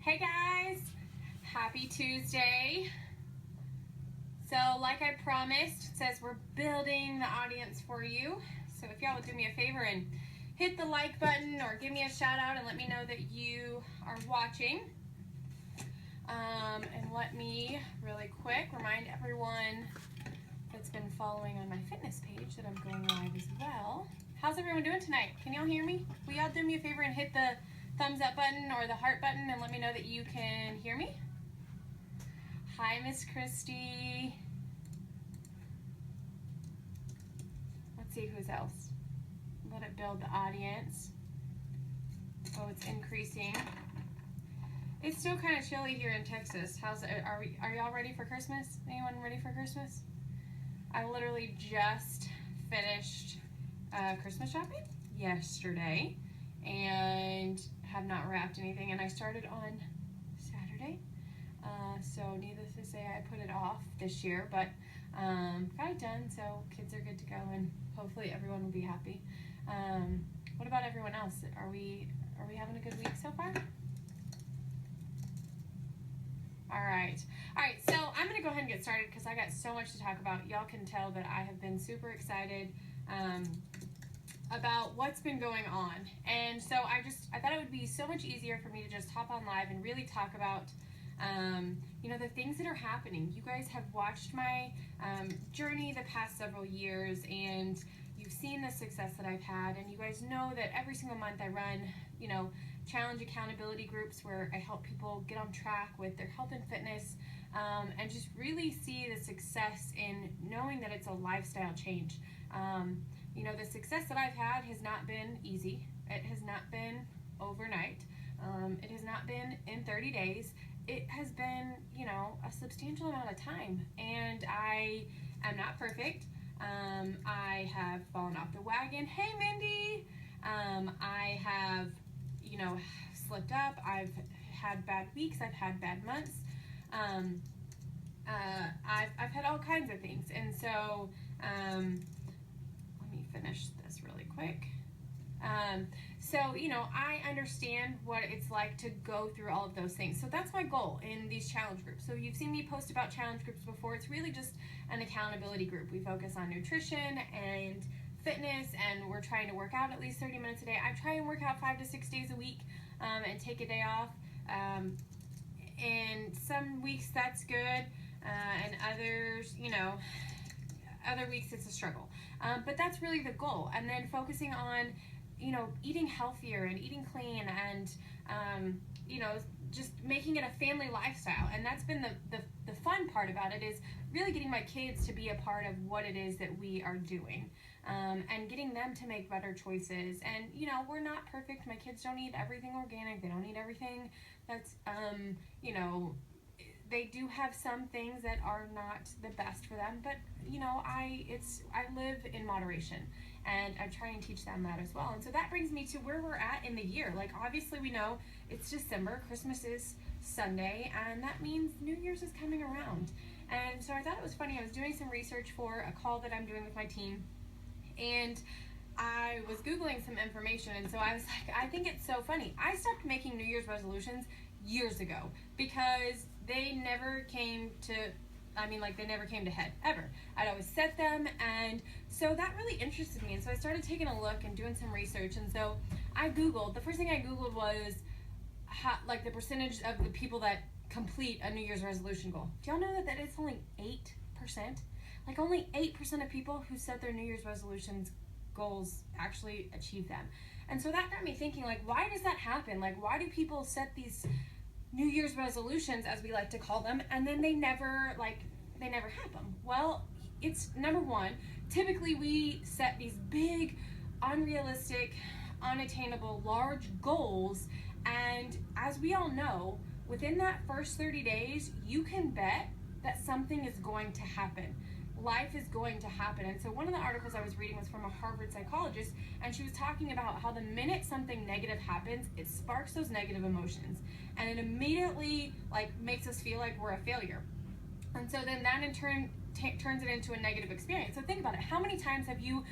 Hey guys, happy Tuesday. So like I promised, it says we're building the audience for you. So if y'all would do me a favor and hit the like button or give me a shout out and let me know that you are watching. And let me really quick remind everyone that's been following on my fitness page that I'm going live as well. How's everyone doing tonight? Can y'all hear me? Will y'all do me a favor and hit the thumbs up button or the heart button and let me know that you can hear me? Hi, Miss Christy. Let's see who's else. Let it build the audience. Oh, it's increasing. It's still kind of chilly here in Texas. How's it? Are y'all ready for Christmas? Anyone ready for Christmas? I literally just finished Christmas shopping yesterday and have not wrapped anything, and I started on Saturday. So needless to say, I put it off this year, but got it done, so kids are good to go, and hopefully everyone will be happy. What about everyone else? Are we having a good week so far? All right, so I'm gonna go ahead and get started because I got so much to talk about. Y'all can tell that I have been super excited about what's been going on. And so I thought it would be so much easier for me to just hop on live and really talk about the things that are happening. You guys have watched my journey the past several years, and you've seen the success that I've had, and you guys know that every single month I run, challenge accountability groups where I help people get on track with their health and fitness, and just really see the success in knowing that it's a lifestyle change. The success that I've had has not been easy. It has not been overnight. It has not been in 30 days. It has been, a substantial amount of time, and I am not perfect. I have fallen off the wagon. Hey, Mindy. I have, slipped up. I've had bad weeks. I've had bad months. I've had all kinds of things, and so let me finish this really quick. I understand what it's like to go through all of those things. So that's my goal in these challenge groups. So you've seen me post about challenge groups before. It's really just an accountability group. We focus on nutrition and fitness, and we're trying to work out at least 30 minutes a day. I try and work out 5 to 6 days a week, and take a day off. And some weeks that's good, and others, other weeks it's a struggle. But that's really the goal. And then focusing on, eating healthier and eating clean, and, just making it a family lifestyle. And that's been the fun part about it, is really getting my kids to be a part of what it is that we are doing, and getting them to make better choices. And, we're not perfect. My kids don't eat everything organic. They don't eat everything that's, they do have some things that are not the best for them, but I live in moderation, and I try and teach them that as well. And so that brings me to where we're at in the year. Like, obviously we know it's December, Christmas is Sunday, and that means New Year's is coming around. And so I thought it was funny. I was doing some research for a call that I'm doing with my team, and I was Googling some information, and so I was like, I think it's so funny. I stopped making New Year's resolutions years ago because they never came to head, ever. I'd always set them, and so that really interested me. And so I started taking a look and doing some research, and so I Googled, the first thing I Googled was the percentage of the people that complete a New Year's resolution goal. Do y'all know that it's only 8%? Like, only 8% of people who set their New Year's resolutions goals actually achieve them. And so that got me thinking, like, why does that happen? Like, why do people set these New Year's resolutions, as we like to call them, and then they never have them? Well, it's number one, typically we set these big, unrealistic, unattainable, large goals, and as we all know, within that first 30 days, you can bet that something is going to happen. Life is going to happen. And so one of the articles I was reading was from a Harvard psychologist, and she was talking about how the minute something negative happens, it sparks those negative emotions, and it immediately makes us feel like we're a failure. And so then that in turn turns it into a negative experience. So think about it. How many times have you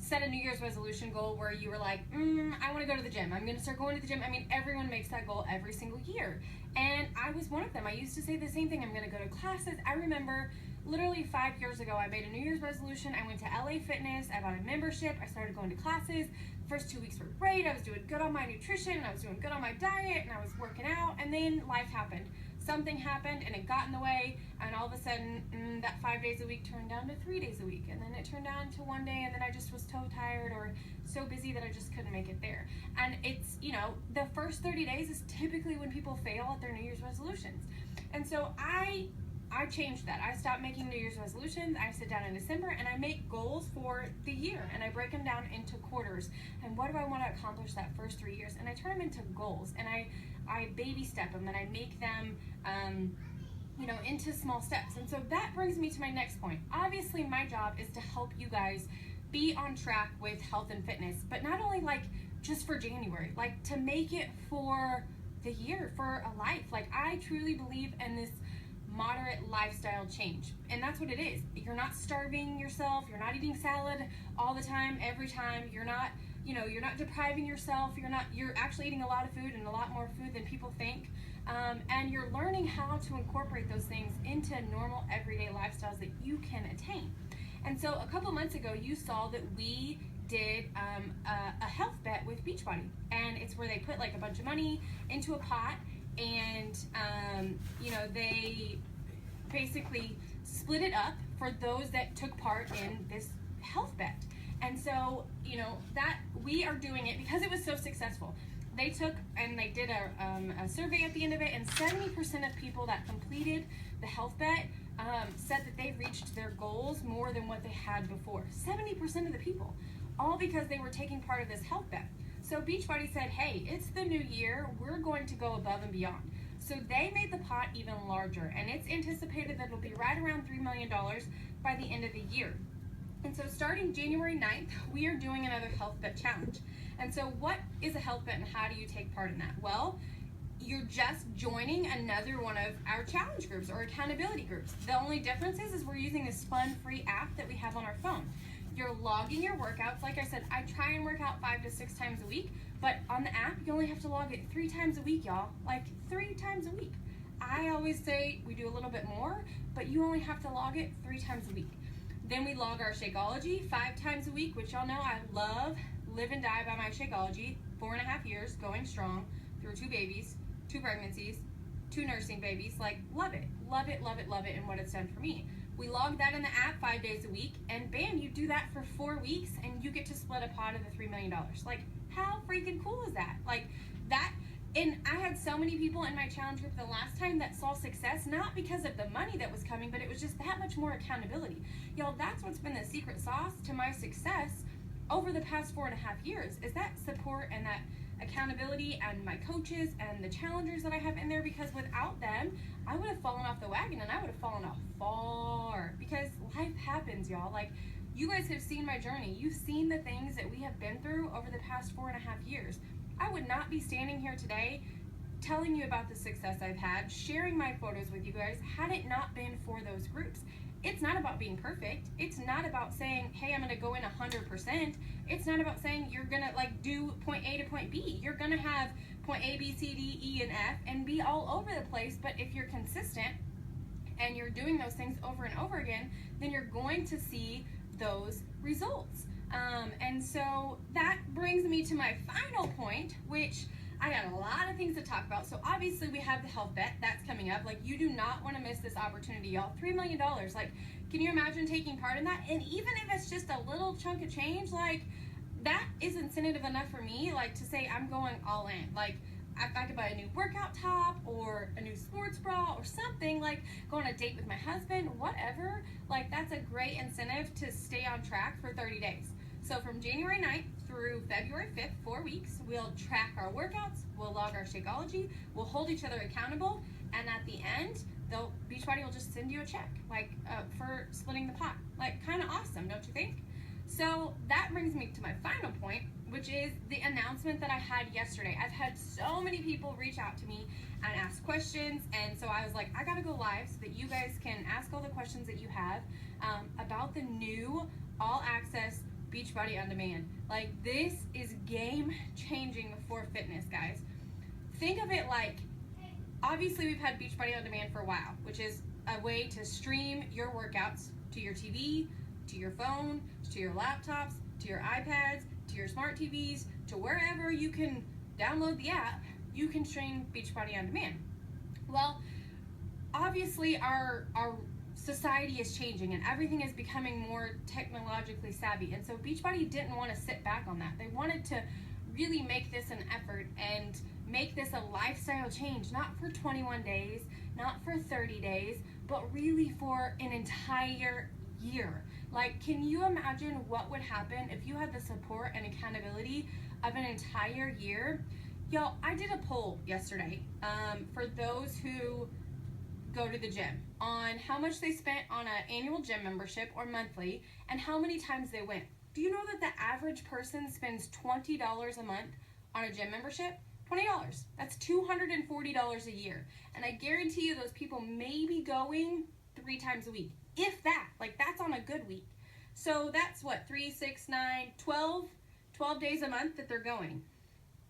set a New Year's resolution goal where you were like, I want to go to the gym. I'm going to start going to the gym. I mean, everyone makes that goal every single year. And I was one of them. I used to say the same thing. I'm going to go to classes. I remember literally 5 years ago, I made a New Year's resolution. I went to LA Fitness. I bought a membership. I started going to classes. First 2 weeks were great. I was doing good on my nutrition. I was doing good on my diet. And I was working out. And then life happened. Something happened and it got in the way, and all of a sudden that 5 days a week turned down to 3 days a week, and then it turned down to 1 day, and then I just was so tired or so busy that I just couldn't make it there. And it's, the first 30 days is typically when people fail at their New Year's resolutions. And so I changed that. I stopped making New Year's resolutions. I sit down in December and I make goals for the year, and I break them down into quarters. And what do I want to accomplish that first 3 years? And I turn them into goals, and I baby step them, and I make them into small steps. And so that brings me to my next point. Obviously, my job is to help you guys be on track with health and fitness, but not only just for January, to make it for the year, for a life. I truly believe in this moderate lifestyle change, and that's what it is. You're not starving yourself. You're not eating salad all the time, every time. You're not depriving yourself. You're actually eating a lot of food, and a lot more food than people think. And you're learning how to incorporate those things into normal everyday lifestyles that you can attain. And so a couple months ago, you saw that we did a health bet with Beachbody, and it's where they put a bunch of money into a pot, and they basically split it up for those that took part in this health bet. And so that we are doing it because it was so successful. They took and they did a survey at the end of it, and 70% of people that completed the health bet said that they reached their goals more than what they had before. 70% of the people, all because they were taking part of this health bet. So Beachbody said, hey, it's the new year. We're going to go above and beyond. So they made the pot even larger, and it's anticipated that it'll be right around $3 million by the end of the year. And so starting January 9th, we are doing another health bet challenge. And so what is a health bet, and how do you take part in that? Well, you're just joining another one of our challenge groups or accountability groups. The only difference is we're using this fun free app that we have on our phone. You're logging your workouts. Like I said, I try and work out 5 to 6 times a week, but on the app, you only have to log it 3 times a week, y'all. 3 times a week. I always say we do a little bit more, but you only have to log it 3 times a week. Then we log our Shakeology 5 times a week, which y'all know I love, live and die by my Shakeology. 4.5 years, going strong, through 2 babies, 2 pregnancies, 2 nursing babies. Love it, love it, love it, love it, and what it's done for me. We log that in the app 5 days a week, and bam, you do that for 4 weeks, and you get to split a pot of the $3 million. How freaking cool is that? And I had so many people in my challenge group the last time that saw success, not because of the money that was coming, but it was just that much more accountability. Y'all, that's what's been the secret sauce to my success over the past 4.5 years, is that support and that accountability and my coaches and the challengers that I have in there, because without them, I would have fallen off the wagon, and I would have fallen off far, because life happens, y'all. You guys have seen my journey. You've seen the things that we have been through over the past 4.5 years. I would not be standing here today telling you about the success I've had, sharing my photos with you guys, had it not been for those groups. It's not about being perfect. It's not about saying, hey, I'm going to go in 100%. It's not about saying you're going to do point A to point B. You're going to have point A, B, C, D, E, and F and be all over the place. But if you're consistent and you're doing those things over and over again, then you're going to see those results. And so that brings me to my final point, which I got a lot of things to talk about. So obviously we have the health bet that's coming up. You do not want to miss this opportunity, y'all. $3 million. Can you imagine taking part in that? And even if it's just a little chunk of change, that is incentive enough for me, to say I'm going all in. If I could buy a new workout top or a new sports bra or something, go on a date with my husband, whatever, that's a great incentive to stay on track for 30 days. So from January 9th through February 5th, 4 weeks, we'll track our workouts, we'll log our Shakeology, we'll hold each other accountable, and at the end, Beachbody will just send you a check, for splitting the pot. Kind of awesome, don't you think? So that brings me to my final point, which is the announcement that I had yesterday. I've had so many people reach out to me and ask questions, and so I was like, I gotta go live so that you guys can ask all the questions that you have about the new all-access Beachbody On Demand. Like, this is game changing for fitness, guys. Think of it like, obviously we've had Beachbody On Demand for a while, which is a way to stream your workouts to your TV, to your phone, to your laptops, to your iPads, to your smart TVs, to wherever you can download the app, you can stream Beachbody On Demand. Well, obviously our society is changing and everything is becoming more technologically savvy, and so Beachbody didn't want to sit back on that. They wanted to really make this an effort and make this a lifestyle change, not for 21 days, not for 30 days, but really for an entire year. Like, can you imagine what would happen if you had the support and accountability of an entire year? Y'all, I did a poll yesterday for those who go to the gym on how much they spent on an annual gym membership or monthly and how many times they went. Do you know that the average person spends $20 a month on a gym membership? $20. That's $240 a year. And I guarantee you those people may be going 3 times a week, if that. Like, that's on a good week. So that's what, 3, 6, 9, 12 days a month that they're going.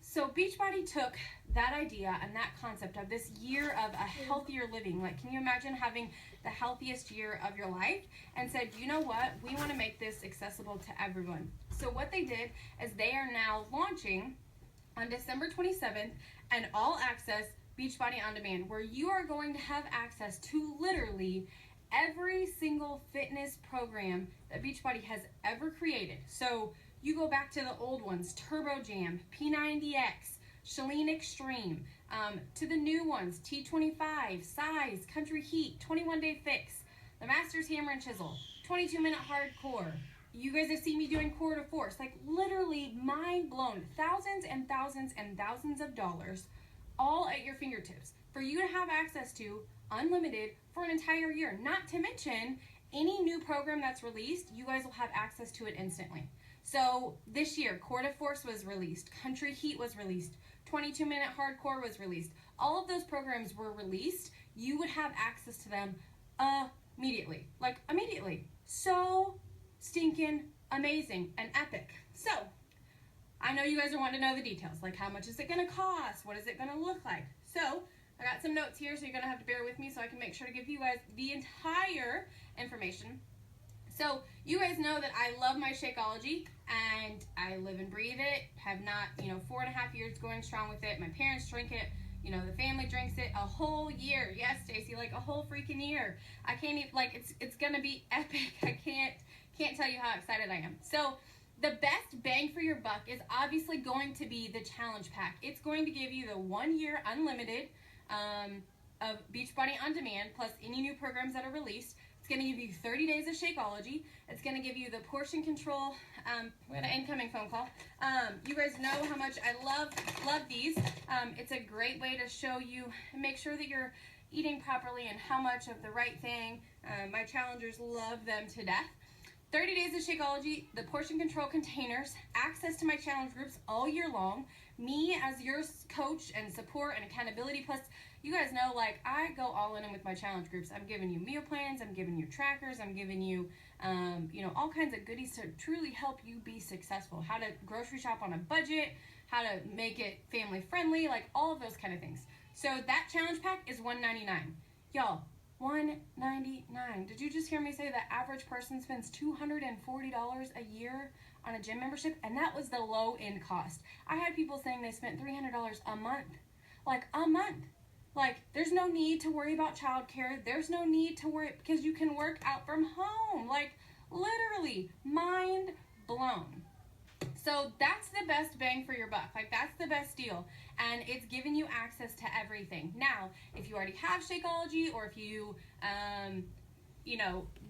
So Beachbody took that idea and that concept of this year of a healthier living. Like, can you imagine having the healthiest year of your life? And said, you know what? We want to make this accessible to everyone. So what they did is they are now launching on December 27th an all-access Beachbody On Demand, where you are going to have access to literally every single fitness program that Beachbody has ever created. So you go back to the old ones, Turbo Jam, P90X, Chalene Extreme, to the new ones, T25, Size, Country Heat, 21 Day Fix, the Masters Hammer and Chisel, 22-minute Hardcore. You guys have seen me doing Core to Force. Like, literally mind blown. Thousands and thousands and thousands of dollars all at your fingertips for you to have access to unlimited for an entire year. Not to mention, any new program that's released, you guys will have access to it instantly. So this year, Core to Force was released, Country Heat was released, 22-minute Hardcore was released. All of those programs were released. You would have access to them immediately. Like, immediately. So stinking amazing and epic. So I know you guys are wanting to know the details, like how much is it going to cost? What is it going to look like? So I got some notes here, so you're going to have to bear with me so I can make sure to give you guys the entire information. So you guys know that I love my Shakeology and I live and breathe it. Have not, 4.5 years going strong with it. My parents drink it. The family drinks it a whole year. Yes, Stacy, like a whole freaking year. I can't even, like, it's going to be epic. I can't tell you how excited I am. So the best bang for your buck is obviously going to be the challenge pack. It's going to give you the 1 year unlimited of Beachbody On Demand plus any new programs that are released. It's going to give you 30 days of Shakeology. It's going to give you the portion control. We had an incoming phone call. You guys know how much I love these. It's a great way to show you and make sure that you're eating properly and how much of the right thing. My challengers love them to death. 30 days of Shakeology, the portion control containers, access to my challenge groups all year long, me as your coach and support and accountability, plus you guys know, like, I go all in with my challenge groups. I'm giving you meal plans, I'm giving you trackers, I'm giving you, all kinds of goodies to truly help you be successful. How to grocery shop on a budget, how to make it family friendly, like all of those kind of things. So that challenge pack is $199. Y'all, $199. Did you just hear me say the average person spends $240 a year on a gym membership? And that was the low end cost. I had people saying they spent $300 a month. Like, a month. Like, there's no need to worry about childcare. There's no need to worry because you can work out from home. Like, literally, mind blown. So that's the best bang for your buck. Like, that's the best deal. And it's giving you access to everything. Now, if you already have Shakeology or if you,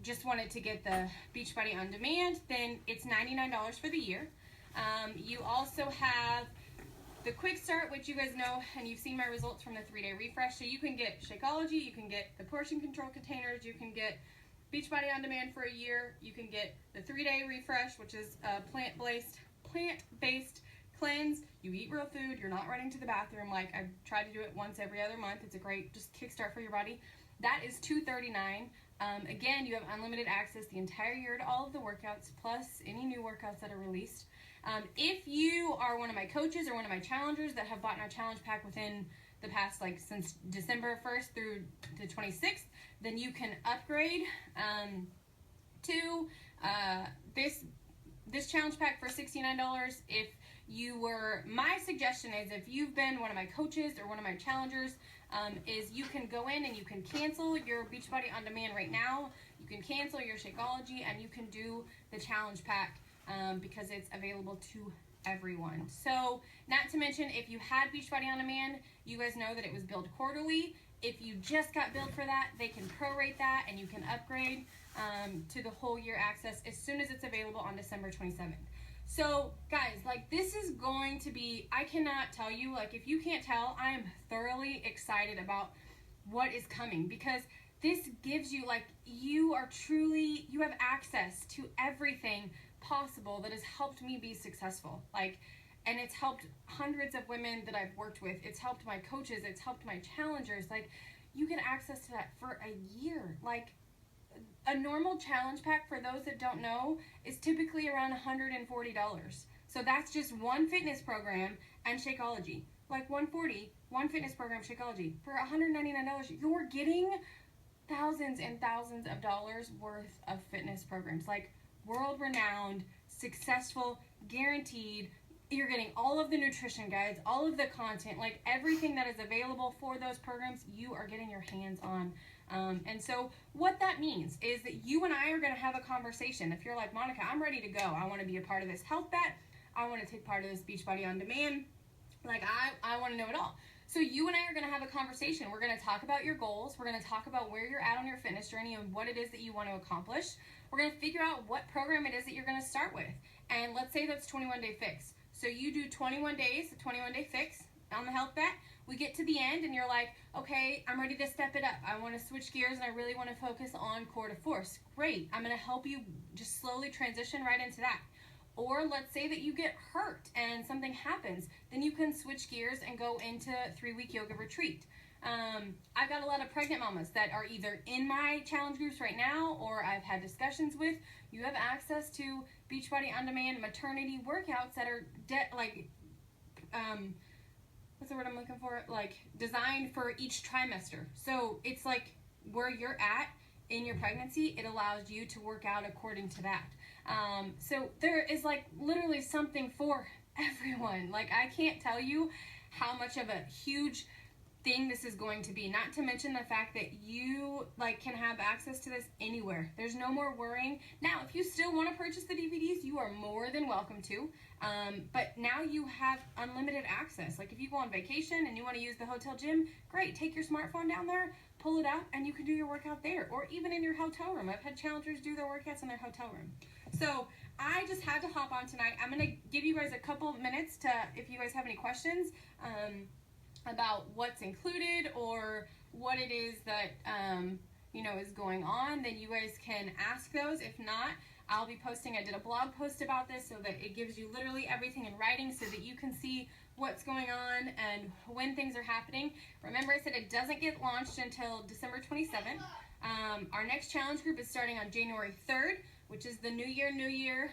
just wanted to get the Beachbody On Demand, then it's $99 for the year. You also have the Quick Start, which you guys know, and you've seen my results from the 3-day refresh. So you can get Shakeology, you can get the portion control containers, you can get Beachbody On Demand for a year, you can get the 3-day refresh, which is a plant-based cleanse. You eat real food, you're not running to the bathroom. Like, I try to do it once every other month. It's a great just kickstart for your body. That is $239. Again, you have unlimited access the entire year to all of the workouts, plus any new workouts that are released. If you are one of my coaches or one of my challengers that have bought our challenge pack within the past, like since December 1st through the 26th, then you can upgrade to this challenge pack for $69. If you were, my suggestion is if you've been one of my coaches or one of my challengers, is you can go in and you can cancel your Beachbody On Demand right now. You can cancel your Shakeology and you can do the challenge pack because it's available to everyone. So, not to mention, if you had Beachbody On Demand, you guys know that it was billed quarterly. If you just got billed for that, they can prorate that and you can upgrade to the whole year access as soon as it's available on December 27th. So, guys, like, this is going to be, I cannot tell you, like, if you can't tell, I am thoroughly excited about what is coming, because this gives you, like, you have access to everything possible that has helped me be successful. Like, and it's helped hundreds of women that I've worked with. It's helped my coaches. It's helped my challengers. Like, you get access to that for a year. Like, a normal challenge pack, for those that don't know, is typically around $140. So that's just one fitness program and Shakeology. Like $140, one fitness program, Shakeology. For $199, you're getting thousands and thousands of dollars worth of fitness programs. Like, world-renowned, successful, guaranteed. You're getting all of the nutrition guides, all of the content, like everything that is available for those programs, you are getting your hands on. And so what that means is that you and I are going to have a conversation. If you're like, Monica, I'm ready to go. I want to be a part of this health bet. I want to take part of this Beachbody On Demand. Like, I want to know it all. So you and I are going to have a conversation. We're going to talk about your goals. We're going to talk about where you're at on your fitness journey and what it is that you want to accomplish. We're going to figure out what program it is that you're going to start with. And let's say that's 21-day fix. So you do 21 days, a 21-day fix on the health bet. We get to the end and you're like, okay, I'm ready to step it up. I want to switch gears and I really want to focus on core to force. Great. I'm going to help you just slowly transition right into that. Or let's say that you get hurt and something happens, then you can switch gears and go into 3-week yoga retreat. I've got a lot of pregnant mamas that are either in my challenge groups right now or I've had discussions with. You have access to Beachbody On Demand maternity workouts that are what's the word I'm looking for? Like, designed for each trimester. So it's like where you're at in your pregnancy, it allows you to work out according to that. So there is like literally something for everyone. Like, I can't tell you how much of a huge thing this is going to be, not to mention the fact that you like can have access to this anywhere. There's no more worrying. Now, if you still want to purchase the DVDs, you are more than welcome to, but now you have unlimited access. Like, if you go on vacation and you want to use the hotel gym, great, take your smartphone down there, pull it up, and you can do your workout there, or even in your hotel room. I've had challengers do their workouts in their hotel room. So I just had to hop on tonight. I'm going to give you guys a couple minutes to, if you guys have any questions, about what's included or what it is that is going on, then you guys can ask those. If not, I'll be posting, I did a blog post about this so that it gives you literally everything in writing so that you can see what's going on and when things are happening. Remember, I said it doesn't get launched until December 27th. Our next challenge group is starting on January 3rd, which is the New Year, New You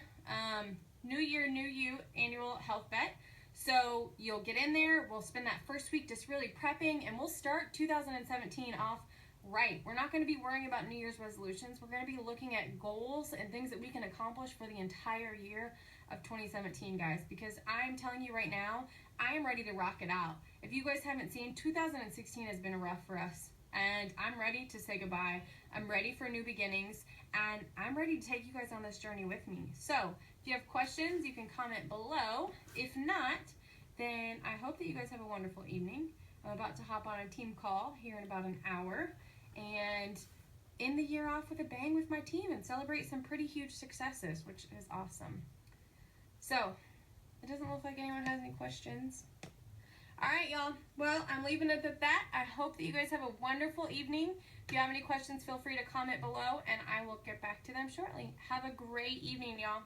annual health bet. So you'll get in there, we'll spend that first week just really prepping, and we'll start 2017 off right. We're not going to be worrying about New Year's resolutions. We're going to be looking at goals and things that we can accomplish for the entire year of 2017, guys, because I'm telling you right now, I am ready to rock it out. If you guys haven't seen, 2016 has been rough for us, and I'm ready to say goodbye. I'm ready for new beginnings, and I'm ready to take you guys on this journey with me. So if you have questions, you can comment below. If not, then I hope that you guys have a wonderful evening. I'm about to hop on a team call here in about an hour and end the year off with a bang with my team and celebrate some pretty huge successes, which is awesome. So it doesn't look like anyone has any questions. All right, y'all. Well, I'm leaving it at that. I hope that you guys have a wonderful evening. If you have any questions, feel free to comment below, and I will get back to them shortly. Have a great evening, y'all.